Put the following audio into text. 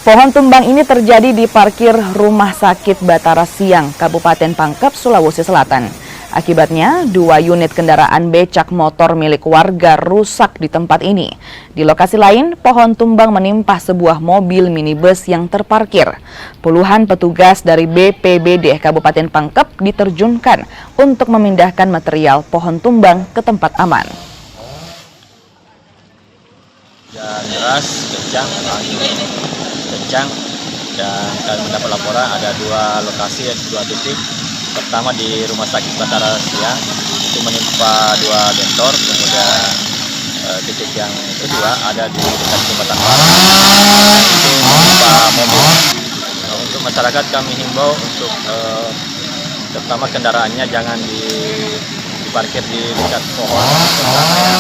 Pohon tumbang ini terjadi di parkir Rumah Sakit Batara Siang, Kabupaten Pangkep, Sulawesi Selatan. Akibatnya, 2 unit kendaraan becak motor milik warga rusak di tempat ini. Di lokasi lain, pohon tumbang menimpa sebuah mobil minibus yang terparkir. Puluhan petugas dari BPBD Kabupaten Pangkep diterjunkan untuk memindahkan material pohon tumbang ke tempat aman. Hujan deras, kencang, angin kencang, dan kami mendapat laporan ada 2 lokasi, 2 titik. Pertama di Rumah Sakit Batara Siang, itu menimpa 2 bentor, kemudian titik yang kedua ada di dekat jembatan Paras, itu menimpa mobil. Untuk masyarakat kami himbau untuk terutama kendaraannya jangan diparkir di dekat pohon, terutama yang